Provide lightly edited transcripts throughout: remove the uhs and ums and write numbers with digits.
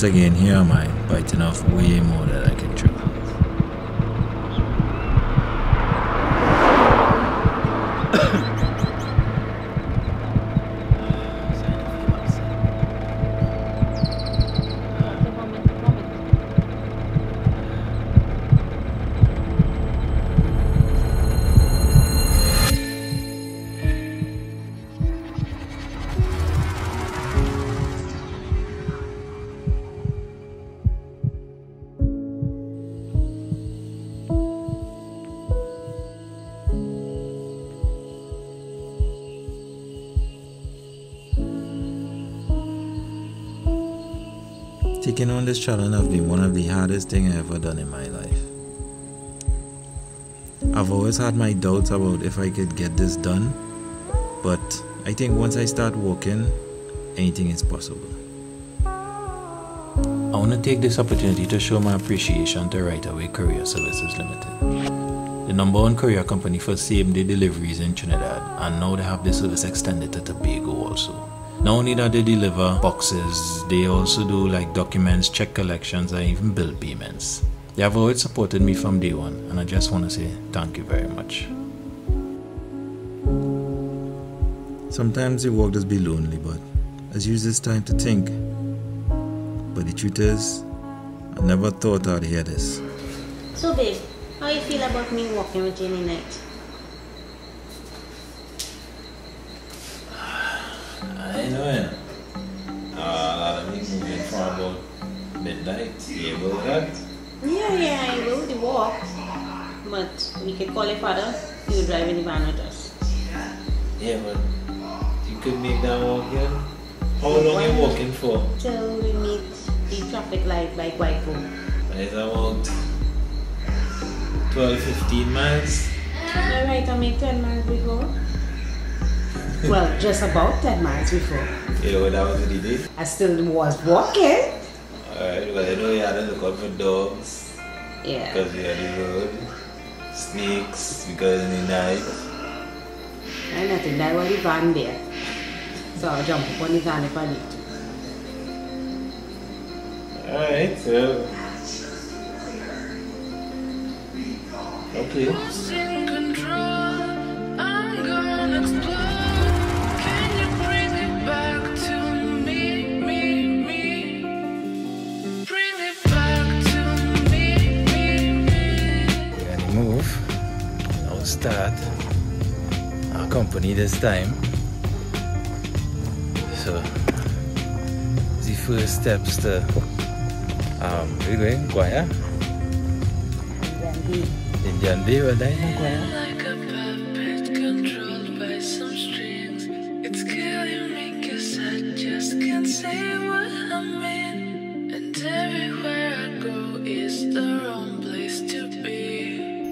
once again, here am I, biting off way more than I can chew. Taking on this challenge has been one of the hardest things I've ever done in my life. I've always had my doubts about if I could get this done, but I think once I start walking, anything is possible. I want to take this opportunity to show my appreciation to Right Away Courier Services Limited, the #1 courier company for same-day deliveries in Trinidad, and now they have this service extended to Tobago also. Not only that they deliver boxes, they also do like documents, check collections, and even bill payments. They have always supported me from day one, and I just want to say thank you very much. Sometimes the walk does be lonely, but I use this time to think. But the truth is, I never thought I'd hear this. So babe, how you feel about me walking with you tonight? I know it. A lot of me moving from about midnight. You able with that? Yeah, I will. The walk. But we could call your father. He will drive in the van with us. Yeah, but you could make that walk again. How long are you walking for? Till we meet the traffic light like Waiko. It's about 12-15 miles. Alright, I made 10 miles before. Well, just about 10 miles before. Yeah, what that was what you did? I still was walking. Alright, well I know you had to look out for dogs. Yeah. Because we had the road. Snakes, because in the night. And nothing, that was the van there. So I'll jump up on the van if I need to. Alright, so. Okay. Start our company this time. So the first steps to where you going? Kwaya? Indian Bay, well done, Kwaya. Like a puppet controlled by some strings. It's killing me 'cause I just can't say what I'm in. And everywhere I go is the wrong place to be.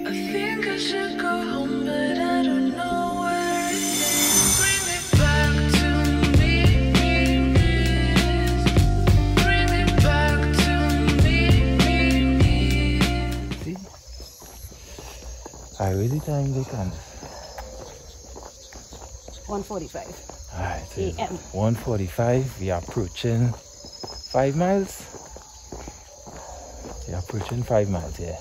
I think I should go home, but I don't know where it is. Bring me back to me, bring me back to me. See? I really time they can. 1:45 Alright, AM. 1:45. We are approaching 5 miles. We are approaching 5 miles here.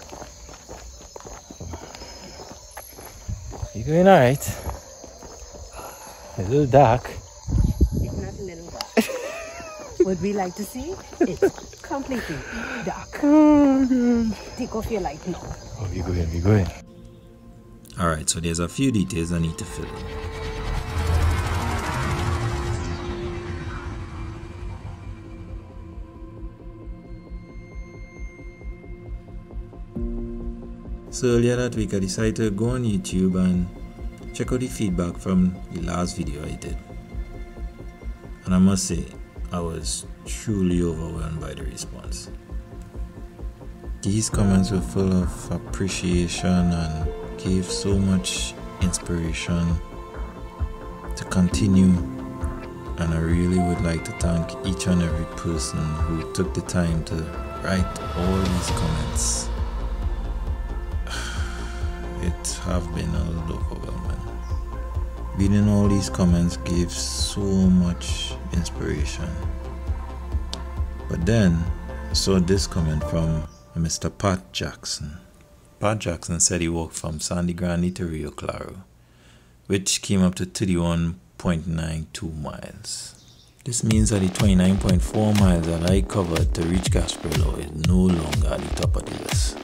You going alright? A little dark. It's not a little dark. Would we like to see? It's completely dark. Oh, Take off your light now. oh, we going. Alright, so there's a few details I need to fill in. So earlier that week I decided to go on YouTube and check out the feedback from the last video I did. And I must say, I was truly overwhelmed by the response. These comments were full of appreciation and gave so much inspiration to continue. And I really would like to thank each and every person who took the time to write all these comments. It have been a little overwhelming. Reading all these comments gives so much inspiration. But then I saw this comment from Mr. Pat Jackson. Pat Jackson said he walked from Sandy Grande to Rio Claro, which came up to 31.92 miles. This means that the 29.4 miles that I covered to reach Gasparilla is no longer at the top of the list.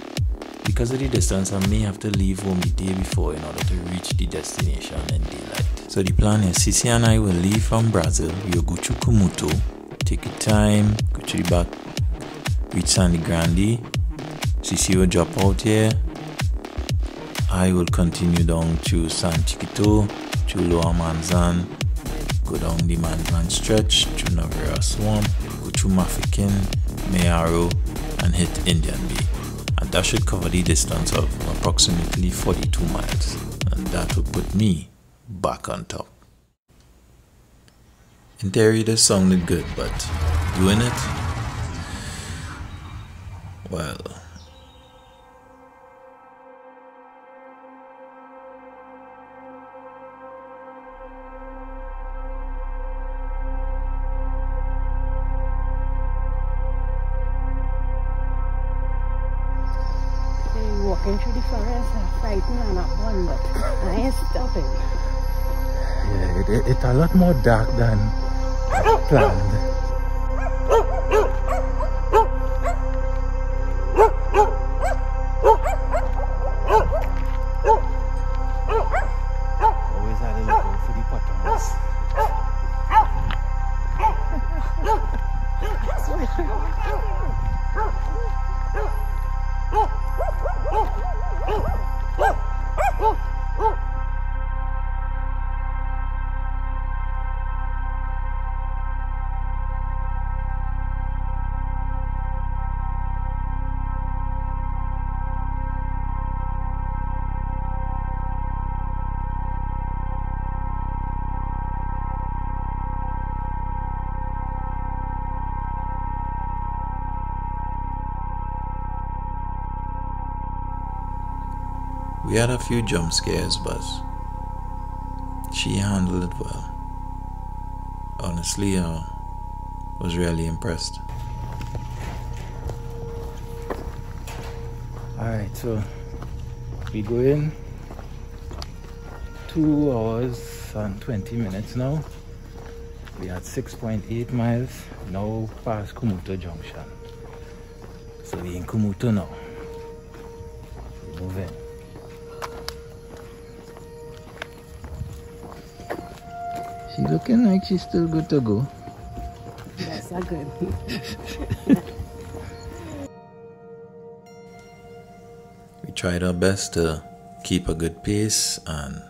Because of the distance, I may have to leave home the day before in order to reach the destination in daylight. So the plan is Sisi and I will leave from Brazil. We'll go to Kumuto, take your time, go to the back, reach Sandy Grande. Sisi will drop out here. I will continue down to San Chiquito, to Lower Manzan, go down the Manzan stretch, to Nariva Swamp, go to Mafikin, Mayaro, and hit Indian Bay. And that should cover the distance of approximately 42 miles. And that will put me back on top. In theory, this sounded good, but doing it? Well... Walking through the forest, I'm frightened and not one, but I ain't stopping. Yeah, it's a lot more dark than planned. Always had to look out for the potholes. We had a few jump scares, but she handled it well. Honestly, I was really impressed. Alright, so we go in 2 hours and 20 minutes now. We had 6.8 miles, now past Kumuto Junction. So we in Kumuto now. We move in. She's looking like she's still good to go. That's a good. We tried our best to keep a good pace and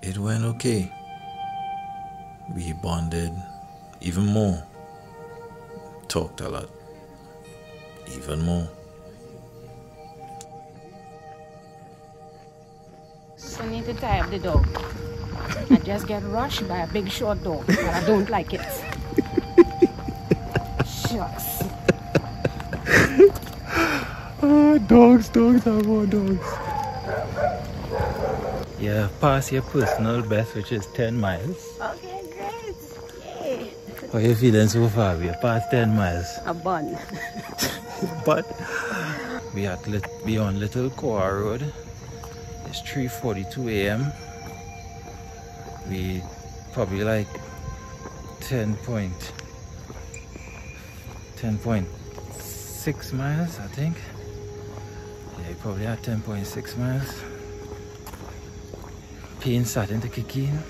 it went okay. We bonded even more. Talked a lot. Even more. So I need to tie up the dog. I just get rushed by a big short dog, but I don't like it. Shucks. Dogs are more dogs. Yeah, pass your personal best, which is 10 miles. Okay, great. Yay. How are you feeling so far? We are past 10 miles. A bun. But we on Little Koa Road. It's 3:42 a.m. We probably like 10.6 miles, I think. Yeah, probably at 10.6 miles. Pain starting to kick in.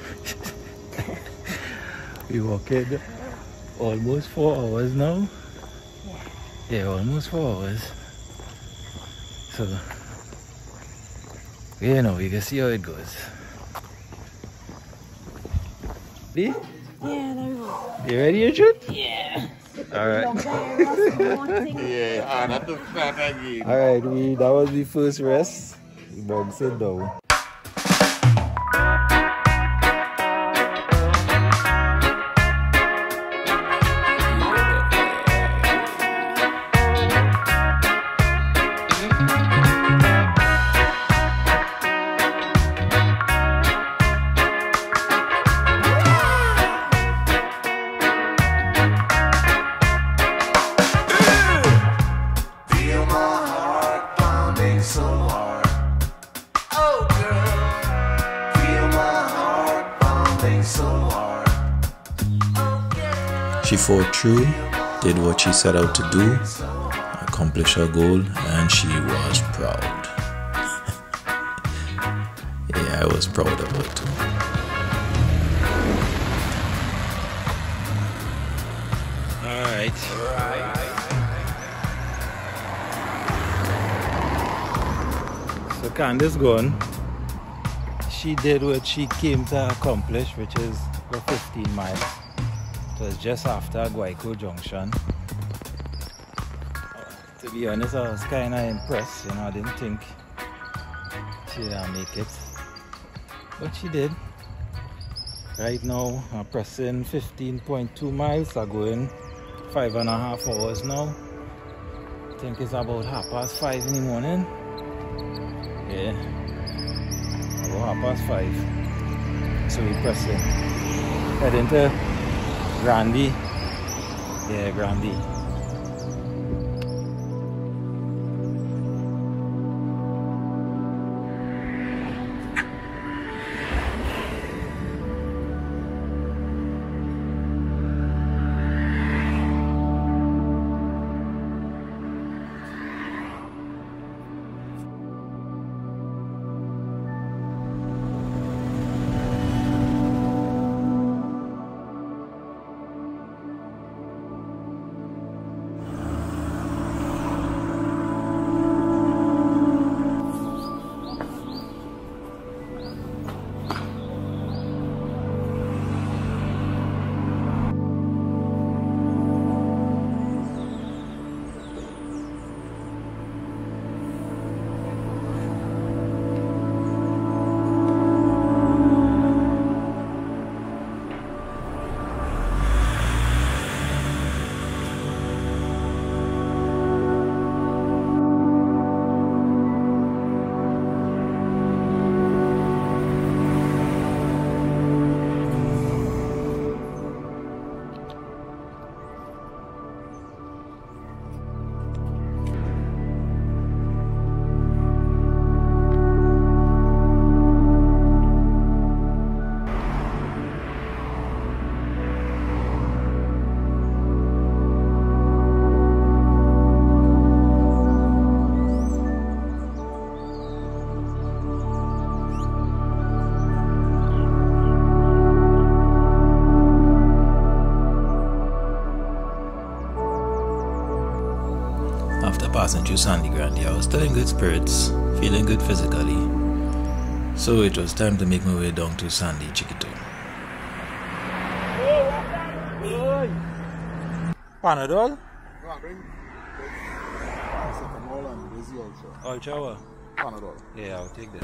We walked almost 4 hours now. Yeah, almost 4 hours. So, you know, we can see how it goes. Yeah, there we go. You ready to shoot? Yeah. Alright. Yeah, not the fat again. Alright, that was the first rest. Bob sit down. so hard. Oh girl, feel my heart pounding so hard. She fought through, did what she set out to do, accomplished her goal, and she was proud. Yeah, I was proud of her too. Alright. So Candice gone. She did what she came to accomplish, which is the 15 miles. It was just after Guayco Junction. To be honest, I was kind of impressed. You know, I didn't think she'd make it, but she did. Right now, I'm pressing 15.2 miles. I'm going 5.5 hours now. I think it's about 5:30 in the morning. Yeah, about 5:30. So we're pressing. Heading to Grandi. Yeah, Grandi. Passing through Sandy Grande, I was still in good spirits, feeling good physically. So it was time to make my way down to Sandy Chiquito. Panadol? No, I bring paracetamol and Busy also. Ultra? Panadol. Yeah, I'll take that.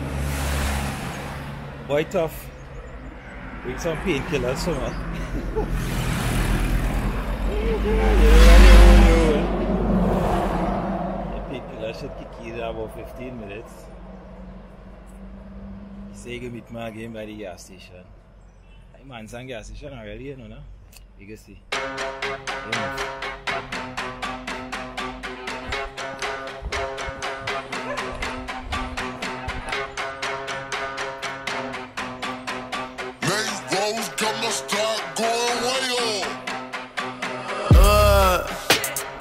Boy tough. Bring some painkillers, so man. I should kick you in about 15 minutes. He said you can meet me again by the gas station. I'm on some gas station already, you know, no? You can see. Yeah.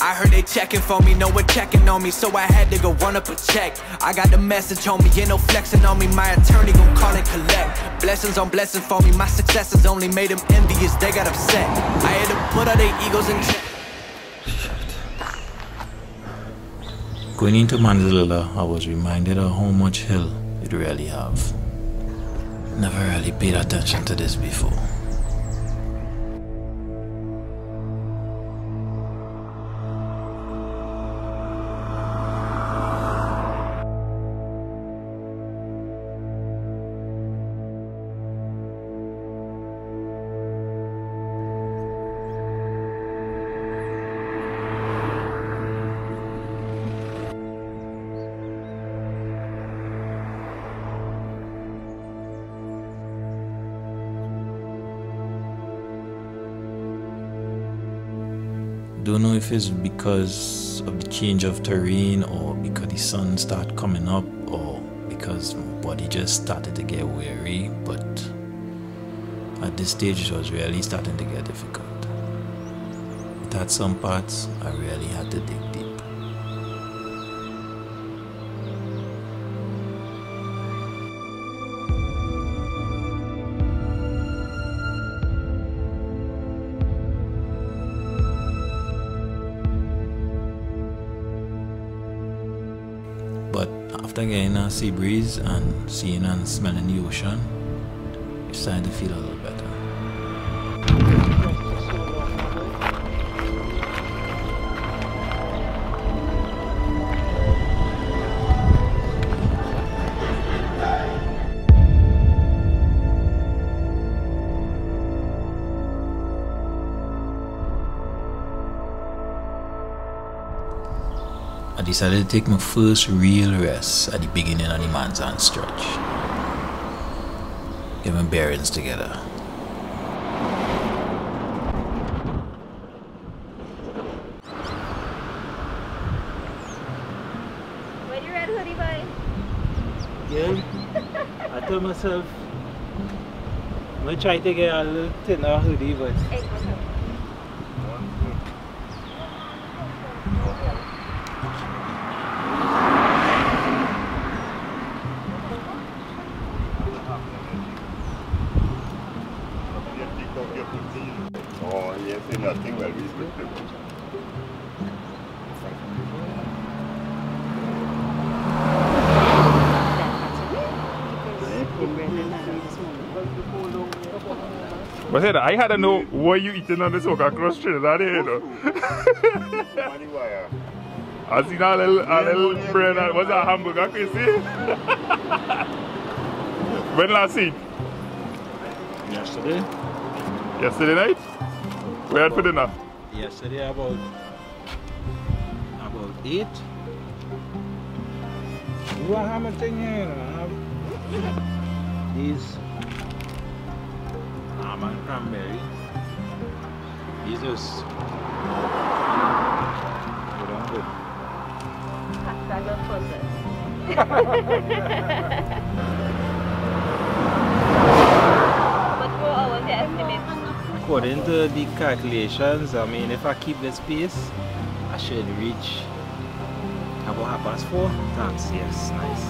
I heard they checking for me, no one checking on me, so I had to go run up a check. I got the message on me, ain't no flexing on me, my attorney gon' call and collect. Blessings on blessings for me, my successes only made them envious, they got upset. I had to put all their egos in check. Going into Manzanilla, I was reminded of how much hill it really have. Never really paid attention to this before. Don't know if it's because of the change of terrain or because the sun started coming up or because my body just started to get weary, but at this stage it was really starting to get difficult. It had some parts I really had to dig deep. But after getting a sea breeze and seeing and smelling the ocean, it's starting to feel a little better. I decided to take my first real rest at the beginning of the Manzan stretch. Get my bearings together. When you red hoodie boy? Yeah, I told myself I'm gonna try to get a little thinner hoodie, but Hey, what's up? Oh, yes, nothing well restricted. But said I had to know what you eating on this walk across Trinidad here, you know. I seen a little bread and what's that hamburger, Kwasi? When last seen? yesterday Yesterday night? We had for dinner? yesterday about 8. You have a thing here, you know. These almond cranberry. These just good on good. That's not fun. But 4 hours the estimate. According to the calculations, I mean, if I keep this pace, I should reach about 4:30. Thanks, yes, nice.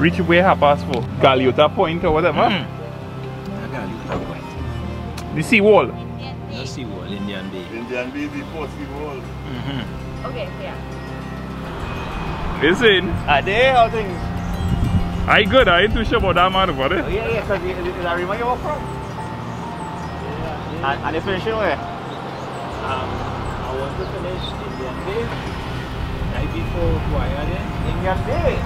Reach where 4:30? Galiota Point or whatever? I got you that point. The sea wall? The sea wall, Indian Bay. Indian Bay, the first sea wall. Okay, yeah. Listen, There, how things? I good, I ain't too sure about that man over there. Yeah, because I remind you walk from. And you finishing where? I want to finish Indian Bay right before Kwasi then. Indian Bay.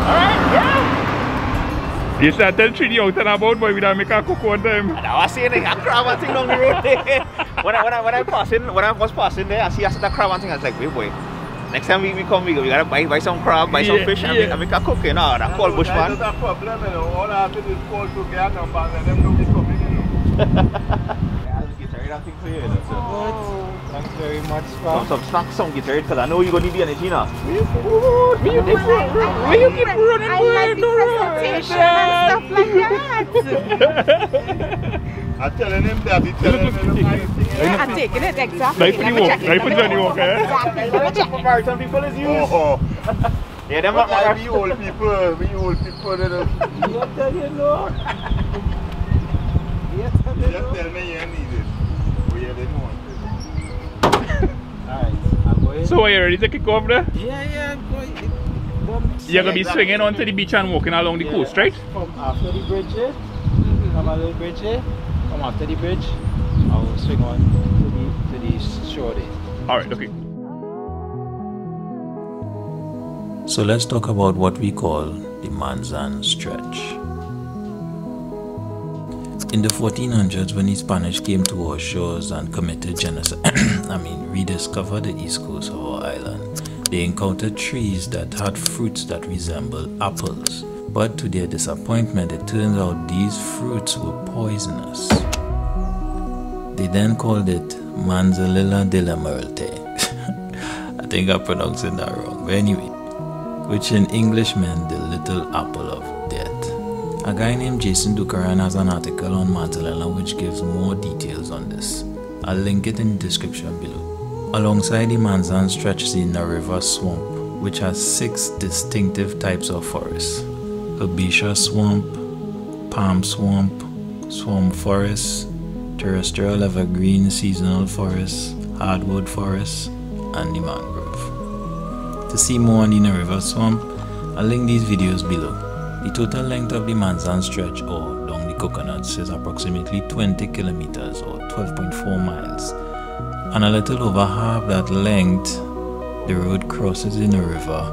Alright, yeah. You start tell Trini out and about, boy, we don't make a cook one time. And I was saying, I crab and thing along the road there. when I was passing there, I see that crab and thing, I was like, wait, boy. Next time we come, we gotta buy some crab, buy some fish, and make a cook, you know. That call bushman. That's a problem, you know. All I have to do is call to get numbers and them know we coming, you know. Thing for you, you know, so. Thanks very much, Pop. Some snacks, some guitar, because I know you're gonna need the energy now. Where you keep running? I like the presentation and stuff like that. I'm telling him that, he's telling him I'm taking it exactly. Right for the walk, right for Johnny Walker, eh? Exactly. Let me check. Comparison people is used. Yeah, them But not we old people, you know. You tell you no. Just tell me you need it. We didn't want it. Alright, I'm going. So are you ready to kick off there? Yeah, boy. You're going to be swinging onto the beach and walking along the coast, right? From after the bridge here, come a little bridge here, come after the bridge, I will swing on to the shore there. Alright, okay. So let's talk about what we call the Manzan stretch. In the 1400s, when the Spanish came to our shores and committed genocide, rediscovered the east coast of our island, they encountered trees that had fruits that resembled apples. But to their disappointment, it turns out these fruits were poisonous. They then called it Manzanilla de la Muerte. I think I'm pronouncing that wrong, but anyway, which in English meant the little apple of death. A guy named Jason Dookaran has an article on Manzanilla which gives more details on this. I'll link it in the description below. Alongside the Manzan stretch is the Nariva swamp, which has 6 distinctive types of forests: herbaceous swamp, palm swamp, swamp forest, terrestrial evergreen seasonal forest, hardwood forest, and the mangrove. To see more on the Nariva swamp, I'll link these videos below. The total length of the Manzan stretch or down the coconuts is approximately 20 kilometers or 12.4 miles. And a little over half that length, the road crosses in a river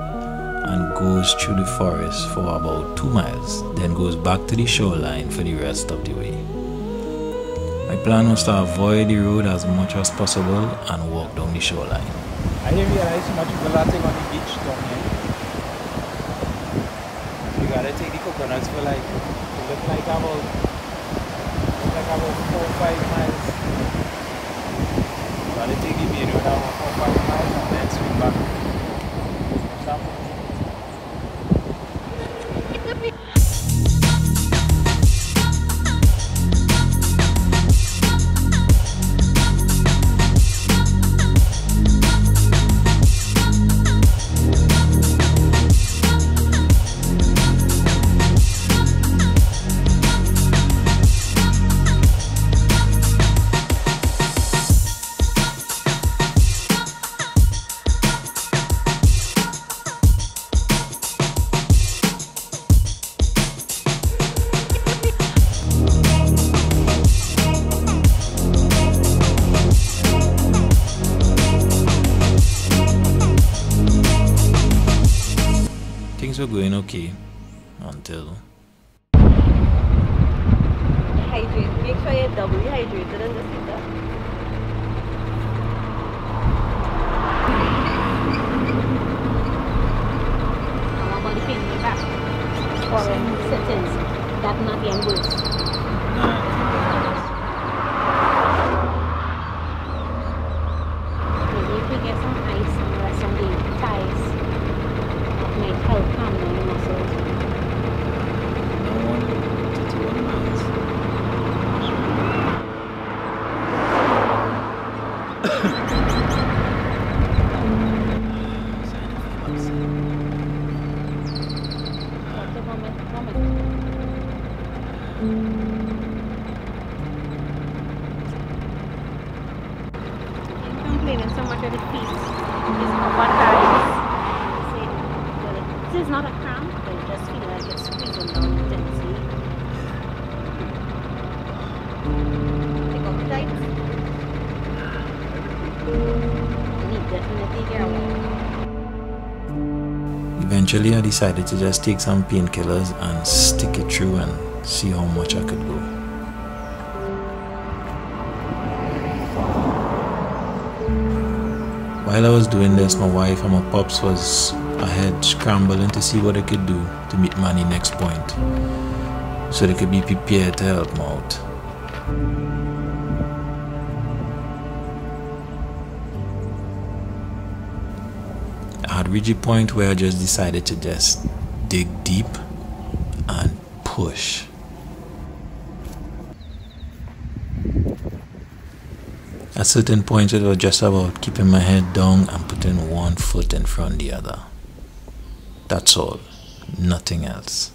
and goes through the forest for about 2 miles, then goes back to the shoreline for the rest of the way. My plan was to avoid the road as much as possible and walk down the shoreline. I didn't realize how much people are taking on the beach down here. You gotta take the coconuts for like, it look like about 4 or 5 miles. You gotta take the main road about 4 or 5 miles and then swing back. Stop. Things were going okay until Hydrate. Make sure you're doubly hydrated in this heater. How about the pain in the back? Or sit-ins? That not getting worse. Maybe if we get some ice and rest on the thighs, that might help calm down the muscles. no 1 to 2 miles. Complaining so much of the feet. It's not what guys say. Well, this is not a cramp, but it just feels like it's squeezing down intensely. Take off the tights. You need definitely get away. Eventually I decided to just take some painkillers and stick it through and see how much I could go. While I was doing this, my wife and my pops was ahead scrambling to see what they could do to meet me at the next point, so they could be prepared to help me out. I had reached a point where I just decided to just dig deep and push. At certain points it was just about keeping my head down and putting one foot in front of the other. That's all, nothing else.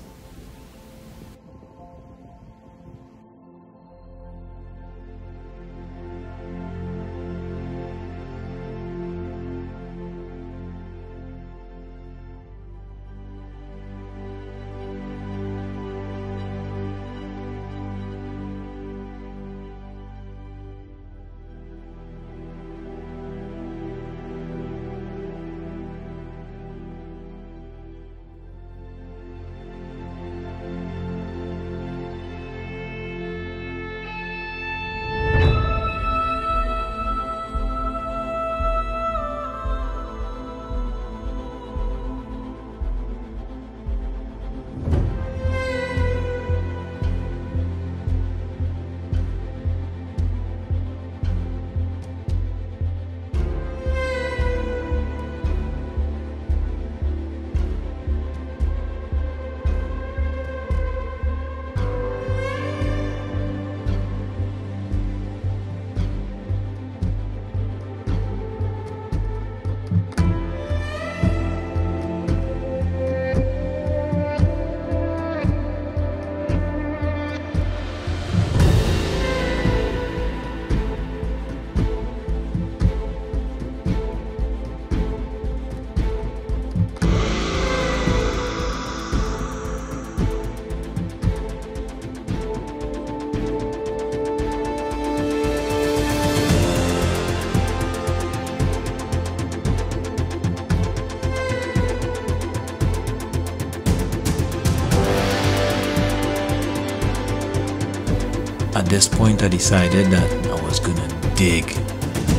At this point, I decided that I was gonna dig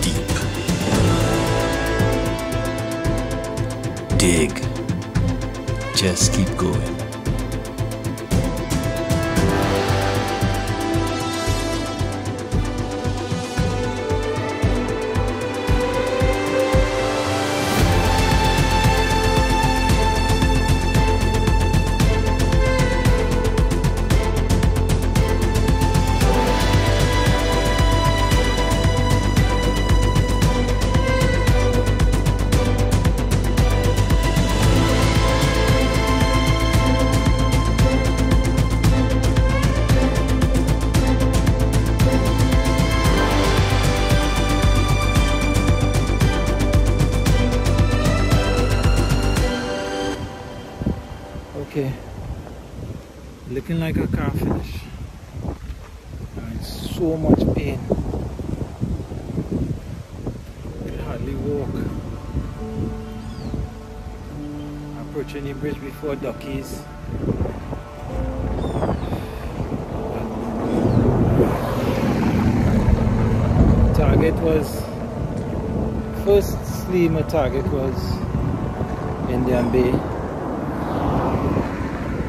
deep. Dig. Just keep going. Okay, looking like a car finish. And so much pain. I can hardly walk. Approaching the bridge before Duckies. Target was, firstly my target was Indian Bay.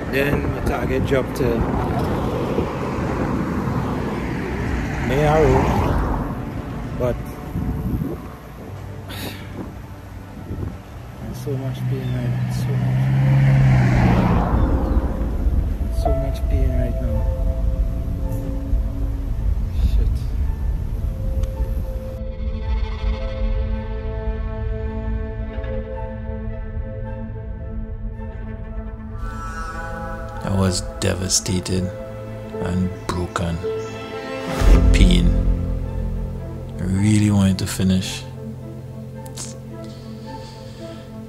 Then my target dropped to Mayaro, but there's so much pain right now. So much pain right now. Shit. I was devastated and broken. Pain. I really wanted to finish.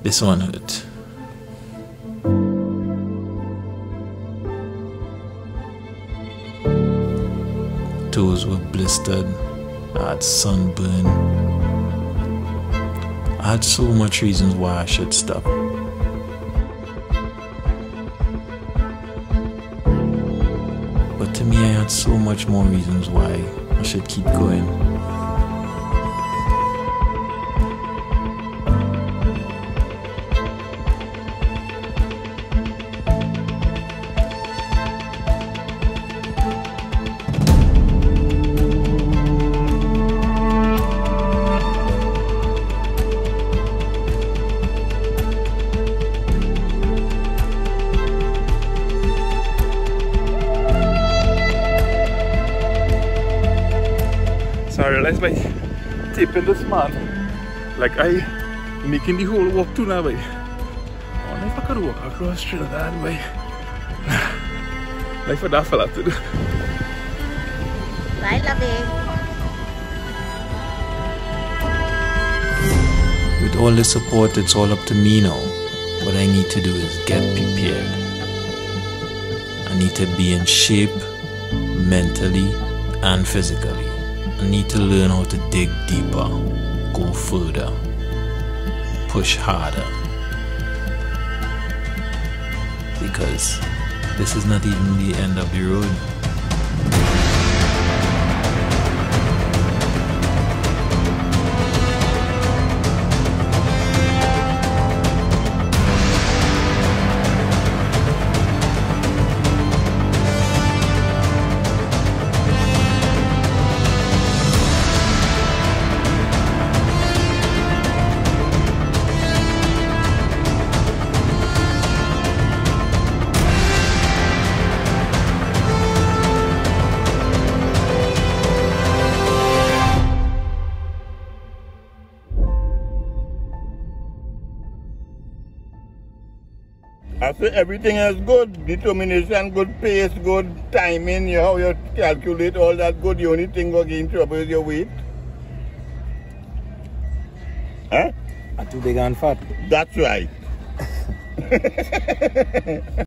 This one hurt. Toes were blistered. I had sunburn. I had so much reasons why I should stop. But to me, I had so much more reasons why I should keep going. So I realized by taping this man, like I making the whole walk to now, boy. I wonder if I could walk across Trinidad, boy. Like for that fella to do. Bye, lovey. With all the support, it's all up to me now. What I need to do is get prepared. I need to be in shape mentally and physically. I need to learn how to dig deeper, go further, push harder. Because this is not even the end of the road. I say everything is good. Determination, good pace, good timing, you know, how you calculate all that good. The only thing going to get in trouble is your weight. Huh? I'm too big and fat. That's right.